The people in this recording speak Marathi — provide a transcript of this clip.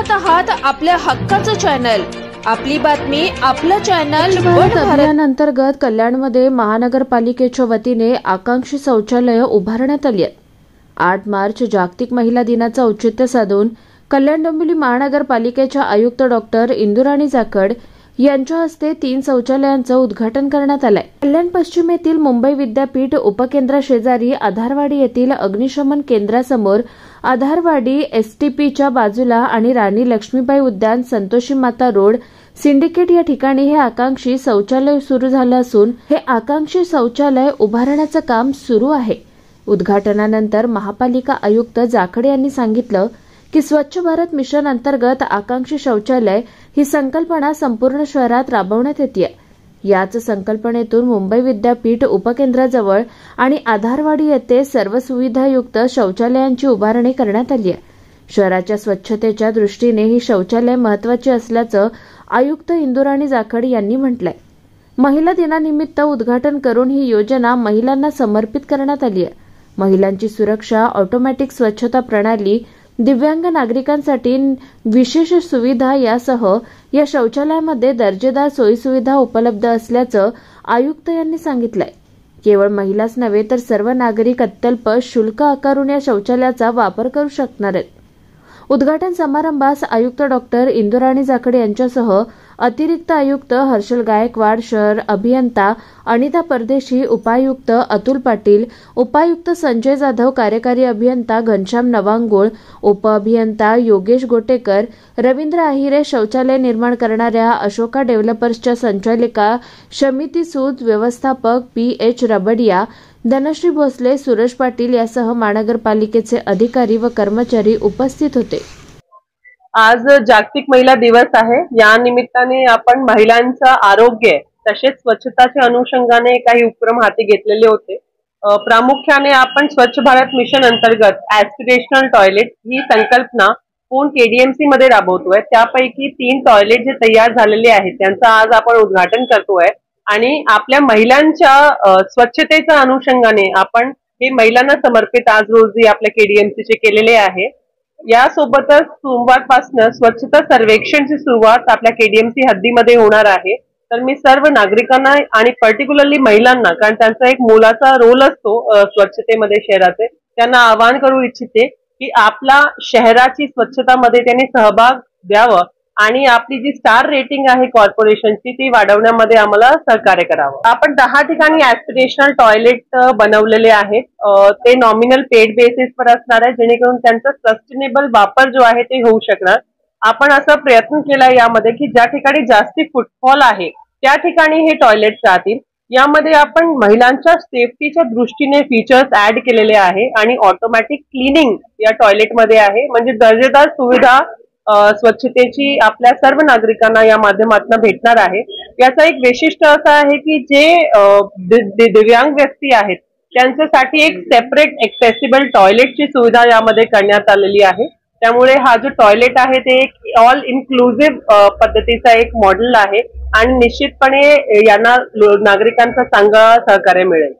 पाहत आहात आपल्या हक्काचं चॅनल, आपली बातमी आपलं चॅनल। अभियानांतर्गत कल्याणमध्ये महानगरपालिकेच्या वतीने आकांक्षी शौचालय उभारण्यात आली आहेत। 8 मार्च जागतिक महिला दिनाचं औचित्य साधून कल्याण डोंबिवली महानगरपालिकेच्या आयुक्त डॉक्टर इंदुराणी जाखड यांच्या हस्ते 3 शौचालयांचं उद्घाटन करण्यात आलंय। कल्याण पश्चिम येथील मुंबई विद्यापीठ उपकेंद्रा शेजारी आधारवाडी येथील अग्निशमन केंद्रासमोर, आधारवाडी एसटीपीच्या बाजूला आणि राणी लक्ष्मीबाई उद्यान, संतोषी माता रोड, सिंडिकेट या ठिकाणी हे आकांक्षी शौचालय सुरू झालं असून हे आकांक्षी शौचालय उभारण्याचं काम सुरू आहे। उद्घाटनानंतर महापालिका आयुक्त जाखड यांनी सांगितलं की स्वच्छ भारत मिशन अंतर्गत आकांक्षी शौचालय ही संकल्पना संपूर्ण शहरात राबवण्यात येते। याच संकल्पनेतून मुंबई विद्यापीठ उपकेंद्राजवळ आणि आधारवाडी येथे सर्व सुविधायुक्त शौचालयांची उभारणी करण्यात आली आहे। शहराच्या स्वच्छतेच्या दृष्टीने ही शौचालय महत्त्वाची असल्याचं आयुक्त इंदुराणी जाखड यांनी म्हटलंय। महिला दिनानिमित्त उद्घाटन करून ही योजना महिलांना समर्पित करण्यात आली आहे। महिलांची सुरक्षा, ऑटोमॅटिक स्वच्छता प्रणाली, दिव्यांग नागरिकांसाठी विशेष सुविधा यासह या शौचालयामध्ये दर्जेदार सोयीसुविधा उपलब्ध असल्याचं आयुक्त यांनी सांगितलंय। केवळ महिलाच नव्हे तर सर्व नागरिक अत्यल्प शुल्क आकारून या शौचालयाचा वापर करू शकणार आहेत। उद्घाटन समारंभास आयुक्त डॉक्टर इंदुराणी जाखड यांच्यासह अतिरिक्त आयुक्त हर्षल गायकवाड, शहर अभियंता अनिता परदेशी, उपायुक्त अतुल पाटील, उपायुक्त संजय जाधव, कार्यकारी अभियंता घनश्याम नवांगुळ, उपअभियंता योगेश गोटेकर, रवींद्र आहिरे, शौचालय निर्माण करणाऱ्या अशोका डेव्हलपर्सच्या संचालिका शमिती सूद, व्यवस्थापक PH रबडिया, धनश्री भोसले, सुरेश पाटील यासह महानगरपालिकेचे अधिकारी व कर्मचारी उपस्थित होते। आज जागतिक महिला दिवस आहे। या निमित्ताने आपण महिलांचं आरोग्य तसेच स्वच्छताच्या अनुषंगाने काही उपक्रम हाती घेतलेले होते। प्रामुख्याने आपण स्वच्छ भारत मिशन अंतर्गत ऍस्पिरेशनल टॉयलेट ही संकल्पना पूर्ण KDMC मध्ये राबवतोय। त्यापैकी 3 टॉयलेट जे तयार झालेले आहेत त्यांचं आज आपण उद्घाटन करतोय आणि आपल्या महिलांच्या स्वच्छतेच्या अनुषंगाने आपण हे महिलांना समर्पित आज रोजी आपल्या KDMC चे केलेले आहे। यासोबतच सोमवारपासून स्वच्छता सर्वेक्षणची सुरुवात आपल्या KDMC हद्दीमध्ये होणार आहे। तर मी सर्व नागरिकांना आणि पर्टिक्युलरली महिलांना, कारण त्यांचा एक मोलाचा रोल असतो स्वच्छतेमध्ये शहराचे, त्यांना आवाहन करू इच्छिते की आपला शहराची स्वच्छतामध्ये त्यांनी सहभाग द्यावं आणि आपली जी स्टार रेटिंग आहे कॉर्पोरेशनची ती वाढवण्यामध्ये आम्हाला सहकार्य करावं। आपण 10 ठिकाणी ऍस्पिरेशनल टॉयलेट बनवलेले आहेत। ते नॉमिनल पेड बेसिसवर असणार आहे, जेणेकरून त्यांचा सस्टेनेबल वापर जो आहे ते होऊ शकणार। आपण असा प्रयत्न केला यामध्ये की ज्या ठिकाणी जास्ती फुटफॉल आहे त्या ठिकाणी हे टॉयलेट राहतील। यामध्ये आपण महिलांच्या सेफ्टीच्या दृष्टीने फीचर्स ऍड केलेले आहे आणि ऑटोमॅटिक क्लिनिंग या टॉयलेटमध्ये आहे, म्हणजे दर्जेदार सुविधा स्वच्छतेची आपल्या सर्व नागरिकांना या माध्यमातून भेटणार आहे। याचा एक वैशिष्ट्य असं आहे की जे दिव्यांग व्यक्ती आहेत त्यांच्यासाठी एक सेपरेट एक्सेसिबल टॉयलेटची सुविधा यामध्ये करण्यात आलेली आहे। त्यामुळे हा जो टॉयलेट आहे ते एक ऑल इन्क्लुसिव्ह पद्धतीचा एक मॉडेल आहे आणि निश्चितपणे यांना नागरिकांचा चांगला सहकार्य मिळेल।